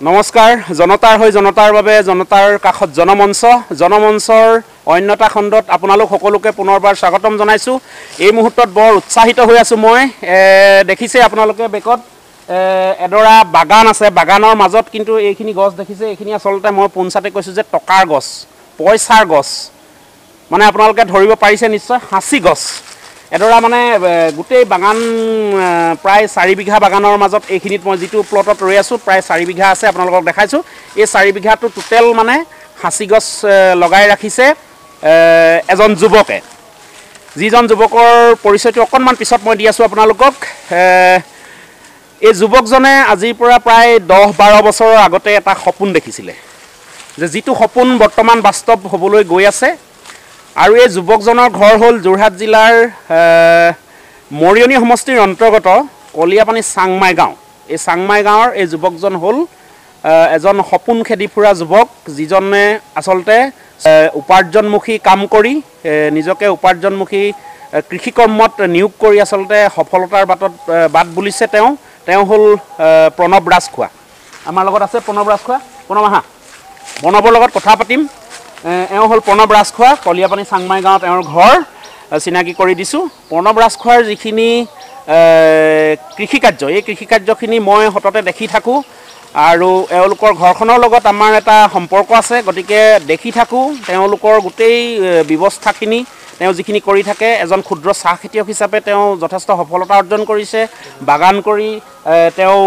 নমস্কাৰ জনতাৰ হৈ জনতাৰ বাবে জনতাৰ কাষত জনমঞ্চৰ অন্যতা খণ্ডত আপোনালোক সকলোকে পুনৰবাৰ স্বাগতম জনাইছো। এই মুহূৰ্তত বৰ উৎসাহিত হৈ আছো মই দেখিছে আপোনালোকে বেকত এডৰা বাগান আছে বাগানৰ মাজত কিন্তু এইখিনি গছ দেখিছে এইখিনি আসলতে মই পোনছাতে কৈছো যে টকাৰ গছ পইচাৰ গছ মানে আপোনালোকে ধৰিব পাৰিছে নিশ্চয় হাসি গছ এডৰা মানে গোটেই বাগান প্ৰায় 4 বিঘা বাগানৰ মাজত এইখিনিত মই যেটো প্লটত ৰৈ আছো প্ৰায় 4 বিঘা আছে আপোনালোকক দেখাইছো এই 4 বিঘাটো টোটেল মানে হাসি গছ লগাই ৰাখিছে এজন যুৱকে যিজন যুৱকৰ পৰিচয়টো অকনমান পিছত মই দি আছো আপোনালোকক এই যুৱকজনে আজিৰ পৰা প্ৰায় 10-12 বছৰৰ আগতে এটা সপোন দেখিছিলে যে যেটো সপোন বৰ্তমান বাস্তৱ হ'বলৈ গৈ আছে আৰু এই যুৱকজনৰ ঘৰ হ'ল যোৰহাট জিলাৰ মৰিয়নি সমষ্টিৰ অন্তৰ্গত কলিয়াপানী চাংমাই গাঁও এই চাংমাই গাঁৱৰ এই যুৱকজন হ'ল এজন সপোন খেদি ফুৰা যুৱক যিজনে আসলতে উপাৰ্জনমুখী কাম কৰি নিজকে উপাৰ্জনমুখী কৃষি কৰ্মত নিয়োগ কৰি আসলতে সফলতাৰ বাট বুলিছে তেওঁ হ'ল প্ৰণৱ ৰাজখোৱা আমাৰ লগত আছে প্ৰণৱ ৰাজখোৱা প্ৰণৱ প্ৰণৱৰ লগত কথা পাতিম এওঁ হ'ল প্ৰণৱ ৰাজখোৱা কলিয়াপানী চাংমাই গাঁৱত এওঁৰ ঘৰ চিনাকি কৰি দিছো প্ৰণৱ ৰাজখোৱাৰ যিখিনি কৃষি কাৰ্য এই কৃষি কাৰ্যখিনি মই হততে দেখি থাকো আৰু এওঁলোকৰ ঘৰখনৰ লগত আমাৰ এটা সম্পৰ্ক আছে গতিকে দেখি থাকো তেওঁলোকৰ গোটেই ব্যৱস্থাখিনি তেওঁ যিখিনি কৰি থাকে এজন ক্ষুদ্ৰ চাহ খেতিয়ক হিচাপে তেওঁ যথেষ্ট সফলতা অৰ্জন কৰিছে বাগান কৰি তেওঁ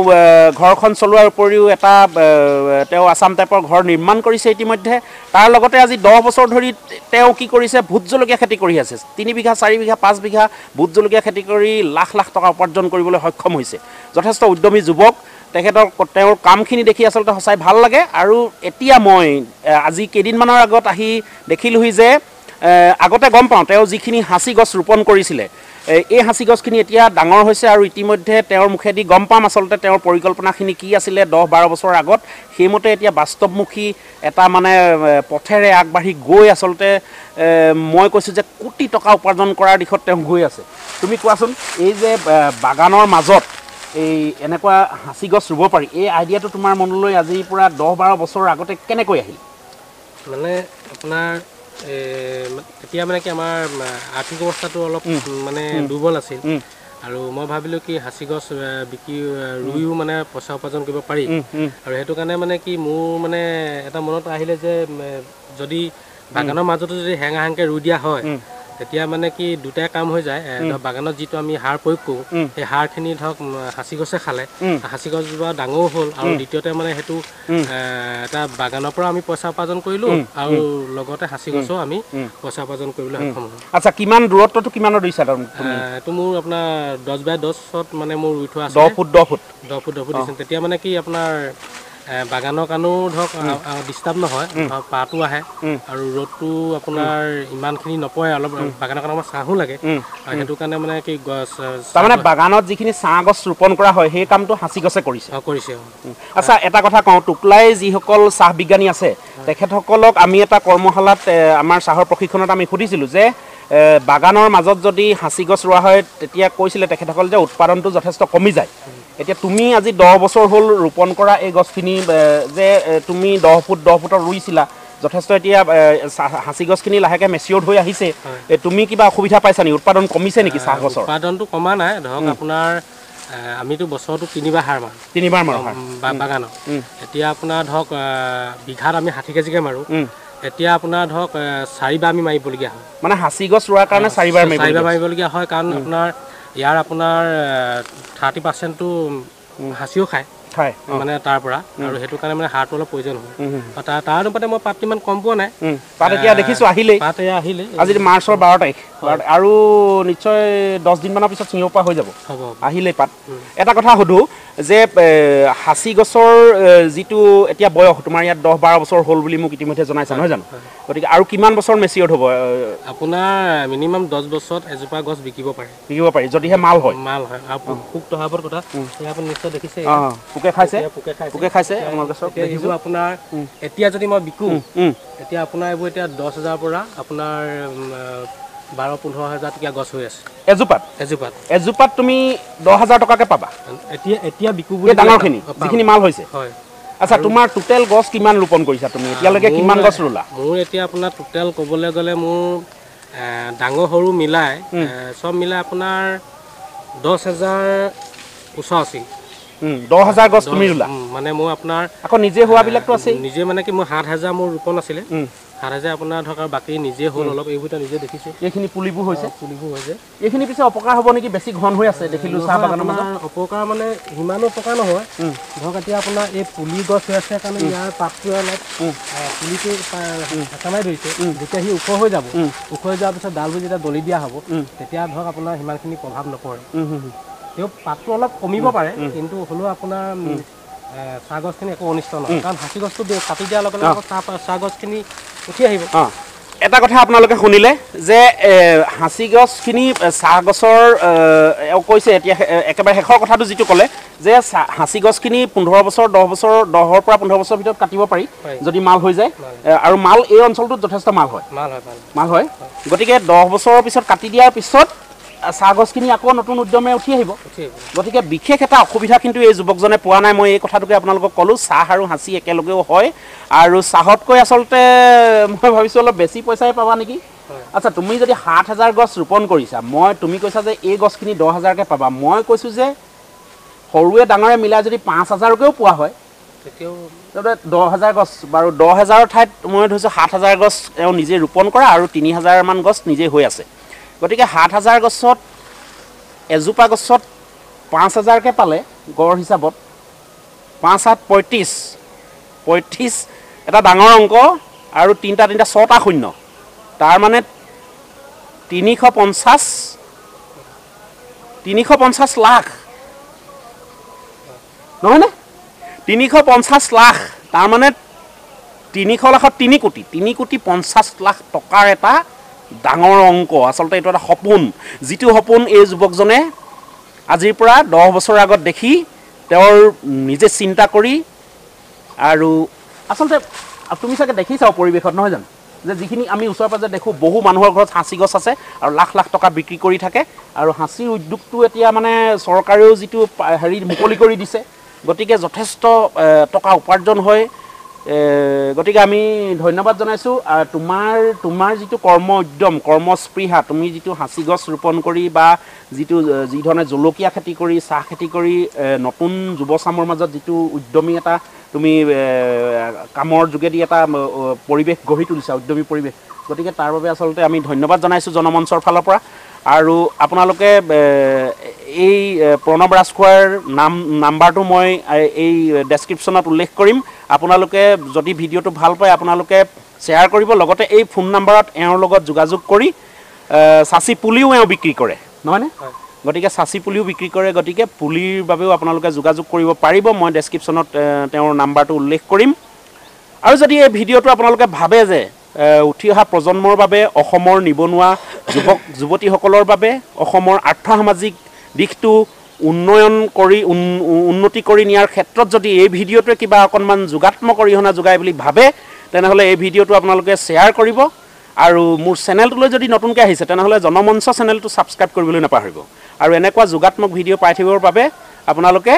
ঘৰখন চলোৱাৰ উপৰিও এটা তেওঁ আসাম টাইপৰ ঘৰ নিৰ্মাণ কৰিছে ইতিমধ্যে তাৰ লগতে আজি 10 বছৰ ধৰি তেওঁ কি কৰিছে ভোট জলকীয়া খেতি কৰি আছে 3 বিঘা 4 বিঘা 5 বিঘা ভোট জলকীয়া খেতি কৰি লাখ লাখ টকা উপাৰ্জন কৰিবলৈ সক্ষম হৈছে যথেষ্ট উদ্যমী যুৱক তেওঁৰ কামখিনি দেখি আসলতে সঁচাই ভাল লাগে আৰু এতিয়া মই আজি কেইদিনমানৰ আগত আহি দেখিলোহি যে আগতে গম পাওঁ তেওঁ যিখিনি হাসি গছ ৰোপণ কৰিছিলে এই হাসি গছখিনি এতিয়া ডাঙৰ হৈছে আৰু ইতিমধ্যে তেওঁৰ মুখেদি গম পাম আসলতে তেওঁৰ পৰিকল্পনাখিনি কি আছিলে 10-12 বছৰ আগত সেইমতে এতিয়া বাস্তৱমুখী এটা মানে পথেৰে আগবাঢ়ি গৈ আসলতে মই কৈছো যে কোটি টকা উপাৰ্জন কৰাৰ দিশত তেওঁ গৈ আছে তুমি কোৱাচোন এই যে বাগানৰ মাজত এই এনেকুৱা হাসি গছ ৰুব পাৰি এই আইডিয়াটো তোমাৰ মনলৈ আজিৰ পৰা 10-12 বছৰ আগতে কেনেকৈ আহিল মানে আপোনাৰ এতিয়া মানে কি আমাৰ আৰ্থিক অৱস্থাটো অলপ মানে দুৰ্বল আছিল আৰু মই ভাবিলো কি হাসি গছ বিকি ৰুইও মানে পইচা উপাৰ্জন কৰিব পাৰি আৰু হেতু কাৰণে মানে কি মোৰ মানে এটা মনত আহিলে যে যদি বাগানৰ মাজতো যদি হেঙাহাংকে ৰুই দিয়া হয় তেতিয়া মানে কি দুটাই কাম হৈ যায় বাগানত যেটো আমি হার প্ৰয়োগ কৰো এই হাৰখিনি ধৰক হাসি গছে খালে হাসি গছজোপা ডাঙৰ হ'ল আৰু দ্বিতীয়তে মানে হেতু এটা বাগানৰ পৰা আমি পইচা উপাৰ্জন কৰিলো আৰু লগতে হাসি গছও আমি পইচা উপাৰ্জন কৰিবলৈ সক্ষম হ'ম আচ্ছা কিমান দূৰত্বটো কিমানৰ দিছা তো মোৰ আপোনাৰ 10/10 মানে মোৰ ৰুই থোৱা আছে 10 ফুট দিছে তেতিয়া মানে কি আপোনাৰ বাগানৰ কানো ধৰক ডিস্টাৰ্ব নহয় পাতো আহে আৰু ৰ'দটো আপোনাৰ ইমানখিনি নপৰে অলপ বাগানৰ কানো ছাহো লাগে আৰু হেতু কাৰণে মানে কি গছ তাৰমানে বাগানত যিখিনি ছাহ গছ ৰোপণ কৰা হয় সেই কামটো হাসি গছে কৰিছে আচ্ছা এটা কথা কওঁ টুকলাই যিসকল চাহ বিজ্ঞানী আছে তেখেতসকলক আমি এটা কৰ্মশালাত আমাৰ চাহৰ প্ৰশিক্ষণত আমি সুধিছিলো যে বাগানৰ মাজত যদি হাসি গছ ৰোৱা হয় তেতিয়া কৈছিলে তেখেতসকল যে উৎপাদনটো যথেষ্ট কমি যায় এতিয়া তুমি আজি 10 বছৰ হ'ল ৰোপণ কৰা এই গছখিনি যে তুমি 10 ফুটৰ ৰুইছিলা যথেষ্ট এতিয়া হাসি গছখিনি লাহেকে মেচিউৰ্ড হৈ আহিছে তুমি কিবা অসুবিধা পাইছা নি উৎপাদন কমিছে নেকি চাহ গছৰ উৎপাদনটো কমা নাই ধৰক আপোনাৰ আমিতো বছৰটো 3বাৰ হাৰ মাৰো 3বাৰ মাৰো বাগানত এতিয়া আপোনাৰ ধৰক বিঘাত আমি 60 কেজিকে মাৰো এতিয়া আপোনাৰ ধৰক 4বাৰ আমি মাৰিবলগীয়া হয় মানে হাসি গছ ৰোৱাৰ কাৰণে 4বাৰ মাৰিবলগীয়া হয় কাৰণ আপোনাৰ ইয়াৰ আপোনাৰ 30% টো হাসিও খায় মানে তাৰ পৰা আৰু হেতু কাৰণে মানে হাৰটো অলপ প্ৰয়োজন হয় তাৰ অনুপাতে মই পাত ইমান কম পোৱা নাই পাত এতিয়া দেখিছো আহিলে আজি মাৰ্চৰ 12 তাৰিখ আৰু নিশ্চয় 10 দিন মানৰ পিছত চিঙিব পৰা হৈ যাব আহিলে পাত এটা কথা সুধো যে হাসি গছৰ যেটো এতিয়া বয়স তোমাৰ ইয়াত 10-12 বছৰ হ'ল বুলি মোক ইতিমধ্যে জনাইছা নহয় জানো গতিকে আৰু কিমান বছৰ মেচিউৰ্ড হ'ব আপোনাৰ মিনিমাম 10 বছৰত এজোপা গছ বিকিব পাৰি যদিহে মাল হয় আৰু পোক তহাবৰ কথা আপুনি নিশ্চয় দেখিছে পোকে খাইছে আমাৰ গছক দেখিছো আপোনাৰ এতিয়া যদি মই বিকো এতিয়া আপোনাৰ এইবোৰ এতিয়া 10,000 পৰা আপোনাৰ 12-15,000 টকা গছ হৈ আছে এজোপাত তুমি 10,000 টকাকে পাবা এতিয়া বিকু বুলি ডাঙৰখিনি যিখিনি মাল হৈছে হয় আচ্ছা তোমাৰ টোটেল গছ কিমান ৰোপণ কৰিছা তুমি এতিয়ালৈকে কিমান গছ ৰুলা মোৰ এতিয়া আপোনাৰ টোটেল ক'বলৈ গ'লে মোৰ ডাঙৰ সৰু মিলাই সব মিলাই আপোনাৰ 10,000 ওচৰ 10,000 গছ তুমি ৰুলা মানে মই আপোনাৰ আকৌ নিজে হোৱাবিলাকতো আছে নিজে মানে কি মোৰ 7,000 মোৰ ৰোপণ আছিলে 7,000 আপোনাৰ ধৰক বাকী নিজে হ'ল অলপ এইবোৰ নিজে দেখিছে এইখিনি পুলিবোৰ হৈছে এইখিনি পিছে অপকাৰ হ'ব নেকি বেছি ঘন হৈ আছে দেখিলোঁ চাহ বাগানৰ মাজত অপকাৰ মানে সিমানো অপকাৰ নহয় ধৰক এতিয়া আপোনাৰ এই পুলি গছ হৈ আছে কাৰণে ইয়াৰ পাতটো অলপ পুলিটো হেঁচা মাৰি ধৰিছে যেতিয়া সি ওখ হৈ যাব ওখ হৈ যোৱাৰ পিছত ডালবোৰ যেতিয়া দলি দিয়া হ'ব তেতিয়া ধৰক আপোনাৰ সিমানখিনি প্ৰভাৱ নপৰে তেওঁ পাতটো অলপ কমিব পাৰে কিন্তু হ'লেও আপোনাৰ চাহ গছখিনি একো অনিষ্ট নহয় কাৰণ হাঁচি গছটো কাটি দিয়াৰ লগে লগে চাহ গছখিনি উঠি আহিব এটা কথা আপোনালোকে শুনিলে যে হাঁচি গছখিনি চাহ গছৰ কৈছে এতিয়া একেবাৰে শেষৰ কথাটো যিটো ক'লে যে হাঁচি গছখিনি 15 বছৰ 10 বছৰ 10ৰ পৰা 15 বছৰৰ ভিতৰত কাটিব পাৰি যদি মাল হৈ যায় আৰু মাল এই অঞ্চলটোত যথেষ্ট মাল হয় গতিকে 10 বছৰৰ পিছত কাটি দিয়াৰ পিছত চাহ গছখিনি আকৌ নতুন উদ্যমে উঠি আহিব গতিকে বিশেষ এটা অসুবিধা কিন্তু এই যুৱকজনে পোৱা নাই মই এই কথাটোকে আপোনালোকক ক'লোঁ চাহ আৰু হাঁচি একেলগেও হয় আৰু চাহতকৈ আচলতে মই ভাবিছোঁ অলপ বেছি পইচাই পাবা নেকি আচ্ছা তুমি যদি 7,000 গছ ৰোপণ কৰিছা তুমি কৈছা যে এই গছখিনি 10,000কৈ পাবা মই কৈছোঁ যে সৰুৱে ডাঙৰে মিলাই যদি 5,000কৈও পোৱা হয় তেতিয়াহ'লে 10,000 গছ বাৰু 10,000ৰ ঠাইত মই ধৰিছোঁ 7,000 গছ তেওঁ নিজে ৰোপণ কৰা আৰু 3,000মান গছ নিজে হৈ আছে গতিকে 7,000 গছত এজোপা গছত 5,000কৈ পালে গড় হিচাপত 5 7 35 এটা ডাঙৰ অংক আৰু 3টা 6টা শূন্য তাৰ মানে 350 লাখ নহয়নে 350 লাখ তাৰ মানে 300 লাখত 3 কোটি 3,50 লাখ টকাৰ এটা ডাঙৰ অংক আচলতে এইটো এটা সপোন যিটো সপোন এই যুৱকজনে আজিৰ পৰা 10 বছৰ আগত দেখি তেওঁৰ নিজে চিন্তা কৰি আৰু আচলতে তুমি চাগে দেখিছা পৰিৱেশত নহয় জানো যে যিখিনি আমি ওচৰে পাজৰে দেখোঁ বহু মানুহৰ ঘৰত হাঁচি গছ আছে আৰু লাখ লাখ টকা বিক্ৰী কৰি থাকে আৰু হাঁচিৰ উদ্যোগটো এতিয়া মানে চৰকাৰেও যিটো মুকলি কৰি দিছে গতিকে যথেষ্ট টকা উপাৰ্জন হয় গতিকে আমি ধন্যবাদ জনাইছোঁ তোমাৰ যিটো কৰ্ম উদ্যম কৰ্মস্পৃহা তুমি যিটো হাঁচি গছ ৰোপণ কৰি বা যি ধৰণে জলকীয়া খেতি কৰি চাহ খেতি কৰি নতুন যুৱচামৰ মাজত যিটো উদ্যমী এটা তুমি কামৰ যোগেদি এটা পৰিৱেশ গঢ়ি তুলিছা উদ্যমী পৰিৱেশ গতিকে তাৰ বাবে আচলতে আমি ধন্যবাদ জনাইছোঁ জনমঞ্চৰ ফালৰ পৰা আৰু আপোনালোকে এই প্ৰণৱ ৰাজখোৱাৰ নাম্বাৰটো মই এই ডেছক্ৰিপশ্যনত উল্লেখ কৰিম আপোনালোকে যদি ভিডিঅ'টো ভাল পায় আপোনালোকে শ্বেয়াৰ কৰিব লগতে এই ফোন নাম্বাৰত এওঁৰ লগত যোগাযোগ কৰি চাচি পুলিও এওঁ বিক্ৰী কৰে নহয়নে গতিকে চাচি পুলিও বিক্ৰী কৰে গতিকে পুলিৰ বাবেও আপোনালোকে যোগাযোগ কৰিব পাৰিব মই ডেছক্ৰিপশ্যনত তেওঁৰ নাম্বাৰটো উল্লেখ কৰিম আৰু যদি এই ভিডিঅ'টো আপোনালোকে ভাবে যে উঠি অহা প্ৰজন্মৰ বাবে অসমৰ নিবনুৱা যুৱক যুৱতীসকলৰ বাবে অসমৰ আৰ্থসামাজিক দিশটো উন্নতি কৰি নিয়াৰ ক্ষেত্ৰত যদি এই ভিডিঅ'টোৱে কিবা অকণমান যোগাত্মক অৰিহণা যোগায় বুলি ভাবে তেনেহ'লে এই ভিডিঅ'টো আপোনালোকে শ্বেয়াৰ কৰিব আৰু মোৰ চেনেলটোলৈ যদি নতুনকৈ আহিছে তেনেহ'লে জনমঞ্চ চেনেলটো ছাবস্ক্ৰাইব কৰিবলৈ নাপাহৰিব আৰু এনেকুৱা যোগাত্মক ভিডিঅ' পাই থাকিবৰ বাবে আপোনালোকে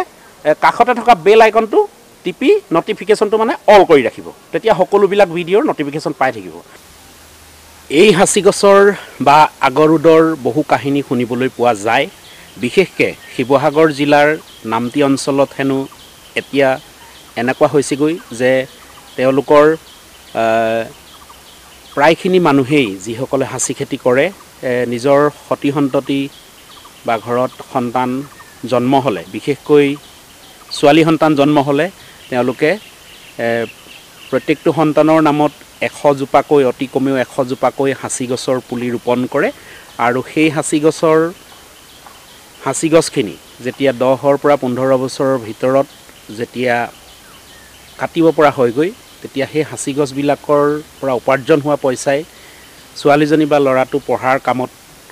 কাষতে থকা বেল আইকনটো টিপি নটিফিকেশ্যনটো মানে অল কৰি ৰাখিব তেতিয়া সকলোবিলাক ভিডিঅ'ৰ নটিফিকেশ্যন পাই থাকিব এই হাঁচি গছৰ বা আগৰ ৰোডৰ বহু কাহিনী শুনিবলৈ পোৱা যায় বিশেষকৈ শিৱসাগৰ জিলাৰ নামতি অঞ্চলত হেনো এতিয়া এনেকুৱা হৈছেগৈ যে তেওঁলোকৰ প্ৰায়খিনি মানুহেই যিসকলে হাঁচি খেতি কৰে নিজৰ সতি সন্ততি বা ঘৰত সন্তান জন্ম হ'লে বিশেষকৈ ছোৱালী সন্তান জন্ম হ'লে তেওঁলোকে প্ৰত্যেকটো সন্তানৰ নামত 100 জোপাকৈ অতি কমেও 100 জোপাকৈ হাঁচি গছৰ পুলি ৰোপণ কৰে আৰু সেই হাঁচি গছখিনি যেতিয়া 10ৰ পৰা 15 বছৰৰ ভিতৰত যেতিয়া কাটিব পৰা হয়গৈ তেতিয়া সেই হাঁচি গছবিলাকৰ পৰা উপাৰ্জন হোৱা পইচাই ছোৱালীজনী বা ল'ৰাটো পঢ়াৰ কামত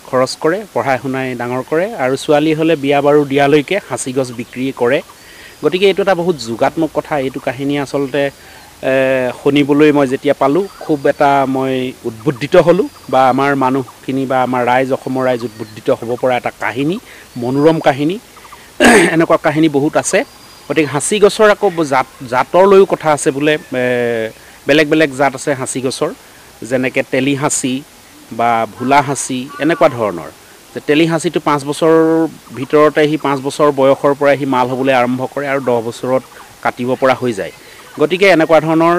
খৰচ কৰে পঢ়াই শুনাই ডাঙৰ কৰে আৰু ছোৱালী হ'লে বিয়া বাৰু দিয়ালৈকে হাঁচি গছ বিক্ৰী কৰে গতিকে এইটো এটা বহুত যোগাত্মক কথা এইটো কাহিনী আচলতে শুনিবলৈ মই যেতিয়া পালোঁ খুব এটা মই উদ্বুদ্ধিত হ'লোঁ বা আমাৰ মানুহখিনি বা আমাৰ অসমৰ ৰাইজ উদ্বুদ্ধিত হ'ব পৰা এটা কাহিনী মনোৰম কাহিনী এনেকুৱা কাহিনী বহুত আছে গতিকে হাঁচি গছৰ আকৌ জাতৰ লৈও কথা আছে বোলে বেলেগ বেলেগ জাত আছে হাঁচি গছৰ যেনেকৈ তেলি হাঁচি বা ভোলা হাঁচি এনেকুৱা ধৰণৰ যে তেলি হাঁচিটো 5 বছৰৰ ভিতৰতে সি 5 বছৰ বয়সৰ পৰা সি মাল হ'বলৈ আৰম্ভ কৰে আৰু 10 বছৰত কাটিব পৰা হৈ যায় গতিকে এনেকুৱা ধৰণৰ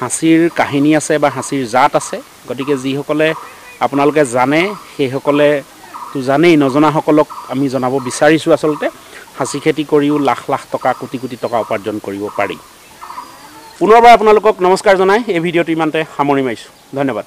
হাঁচিৰ কাহিনী আছে বা হাঁচিৰ জাত আছে গতিকে যিসকলে আপোনালোকে জানে সেইসকলে তো জানেই নজনাসকলক আমি জনাব বিচাৰিছোঁ আচলতে হাঁচি খেতি কৰিও লাখ লাখ টকা কোটি কোটি টকা উপাৰ্জন কৰিব পাৰি পুনৰবাৰ আপোনালোকক নমস্কাৰ জনাই এই ভিডিঅ'টো ইমানতে সামৰি মাৰিছোঁ ধন্যবাদ